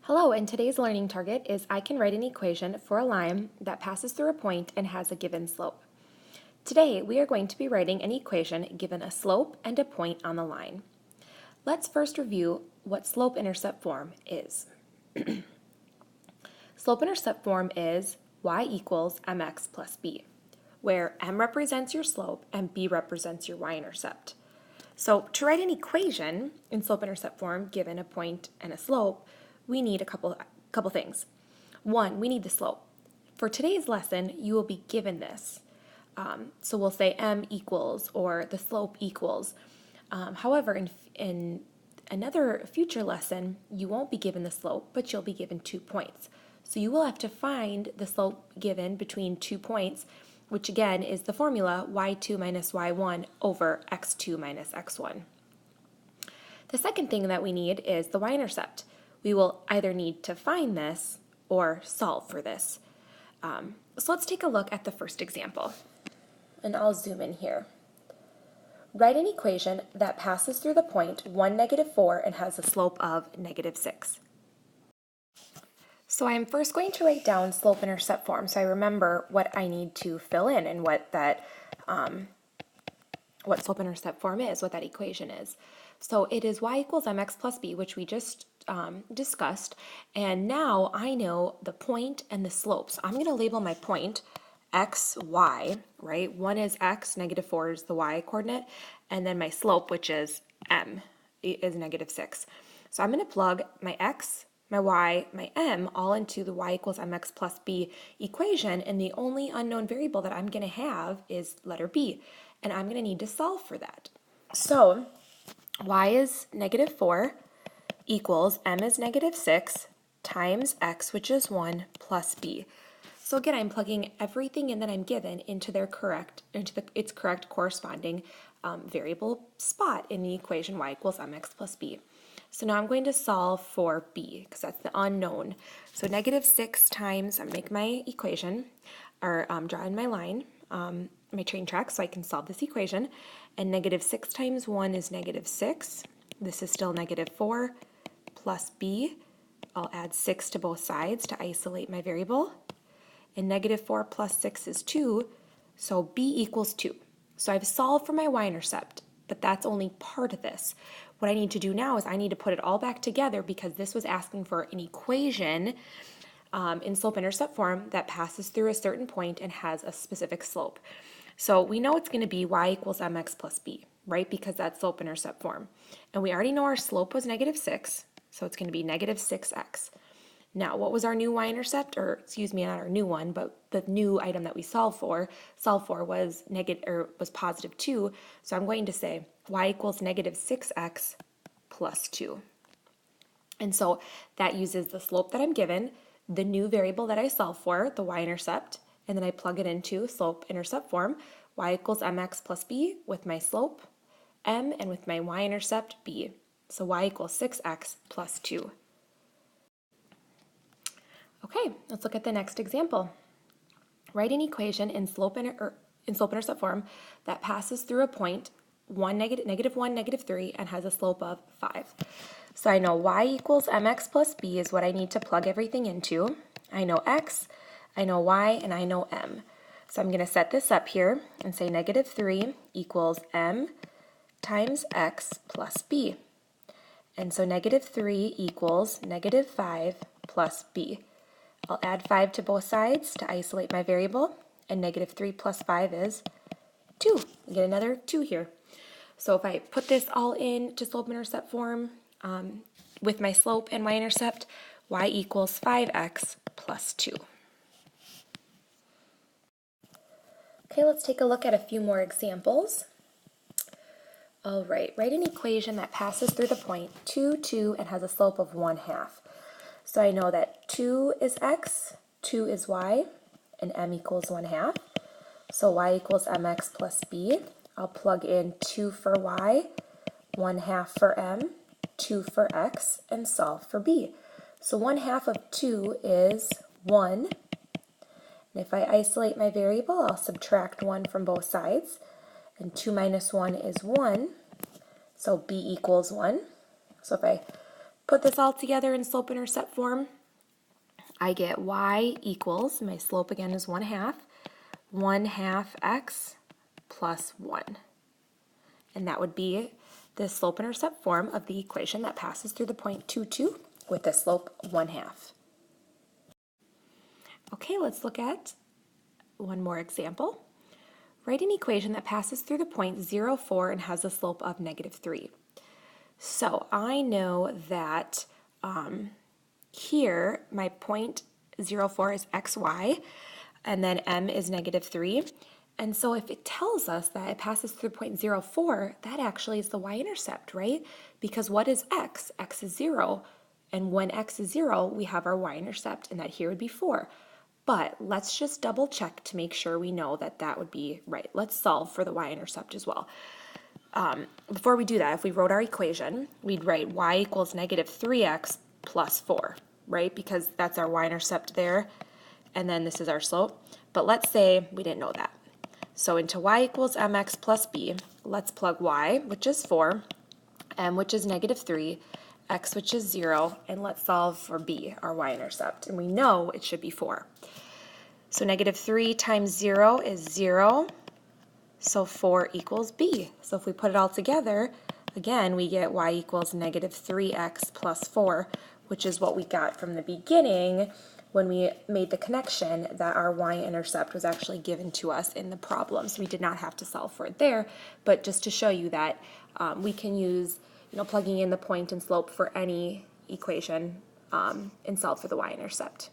Hello, and today's learning target is I can write an equation for a line that passes through a point and has a given slope. Today, we are going to be writing an equation given a slope and a point on the line. Let's first review what slope-intercept form is. Slope-intercept form is y equals mx plus b, where m represents your slope and b represents your y-intercept. So to write an equation in slope-intercept form given a point and a slope, we need a couple things. One, we need the slope. For today's lesson, you will be given this. So we'll say m equals or the slope equals. However, in another future lesson, you won't be given the slope, but you'll be given 2 points. So you will have to find the slope given between 2 points, which again is the formula y2 minus y1 over x2 minus x1. The second thing that we need is the y-intercept. We will either need to find this or solve for this. So let's take a look at the first example. And I'll zoom in here. Write an equation that passes through the point 1, -4 and has a slope of -6. So I'm first going to write down slope-intercept form so I remember what I need to fill in and what slope-intercept form is, what that equation is. So it is y equals mx plus b, which we just discussed, and now I know the point and the slope. So I'm going to label my point x, y, right? 1 is x, -4 is the y coordinate, and then my slope, which is m, is -6. So I'm going to plug my x, my y, my m all into the y equals mx plus b equation, and the only unknown variable that I'm going to have is letter b, and I'm going to need to solve for that. So y is -4 equals m is -6 times x, which is 1, plus b. So again, I'm plugging everything in that I'm given into its correct corresponding variable spot in the equation y equals mx plus b. So now I'm going to solve for b, because that's the unknown. So -6 times, I'm going to make my equation, or draw in my line, my train track, so I can solve this equation. And -6 times 1 is -6. This is still -4 plus b. I'll add 6 to both sides to isolate my variable. And -4 plus 6 is 2, so b equals 2. So I've solved for my y-intercept, but that's only part of this. What I need to do now is I need to put it all back together because this was asking for an equation in slope-intercept form that passes through a certain point and has a specific slope. So we know it's going to be y equals mx plus b, right? Because that's slope-intercept form. And we already know our slope was -6, so it's going to be -6x. Now, what was our new y-intercept? Or excuse me, not our new one, but the new item that we solved for was +2. So I'm going to say y equals -6x plus 2. And so that uses the slope that I'm given, the new variable that I solve for, the y-intercept, and then I plug it into slope-intercept form, y equals mx plus b with my slope, m, and with my y-intercept, b. So y equals 6x plus 2. Okay, let's look at the next example. Write an equation in slope-intercept form that passes through a point -1, -3, and has a slope of 5. So I know y equals mx plus b is what I need to plug everything into. I know x, I know y, and I know m. So I'm going to set this up here and say -3 equals m times x plus b. And so -3 equals -5 plus b. I'll add 5 to both sides to isolate my variable, and -3 plus 5 is 2. We get another 2 here. So if I put this all in to slope-intercept form with my slope and y-intercept, y equals 5x plus 2. Okay, let's take a look at a few more examples. All right, write an equation that passes through the point 2, 2, and has a slope of 1/2. So I know that 2 is x, 2 is y, and m equals 1/2. So y equals mx plus b. I'll plug in 2 for y, 1/2 for m, 2 for x, and solve for b. So 1/2 of 2 is 1. And if I isolate my variable, I'll subtract 1 from both sides. And 2 minus 1 is 1. So b equals 1. So if I Put this all together in slope-intercept form. I get y equals, my slope again is 1/2 x plus 1. And that would be the slope-intercept form of the equation that passes through the point 2, 2 with the slope 1/2. Okay, let's look at one more example. Write an equation that passes through the point 0, 4 and has a slope of -3. So I know that here my point 0, 4 is xy, and then m is -3. And so if it tells us that it passes through point 0, 4, that actually is the y-intercept, right? Because what is x? X is 0. And when x is 0, we have our y-intercept, and that here would be 4. But let's just double check to make sure we know that that would be right. Let's solve for the y-intercept as well. Before we do that, if we wrote our equation, we'd write y equals -3x plus 4, right? Because that's our y-intercept there, and then this is our slope. But let's say we didn't know that. So into y equals mx plus b, let's plug y, which is 4, m, which is -3, x, which is 0, and let's solve for b, our y-intercept. And we know it should be 4. So -3 times 0 is 0. So 4 equals b. So if we put it all together, again, we get y equals -3x plus 4, which is what we got from the beginning when we made the connection that our y-intercept was actually given to us in the problem. So we did not have to solve for it there, but just to show you that we can use, plugging in the point and slope for any equation and solve for the y-intercept.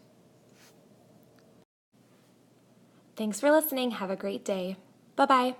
Thanks for listening. Have a great day. Bye-bye.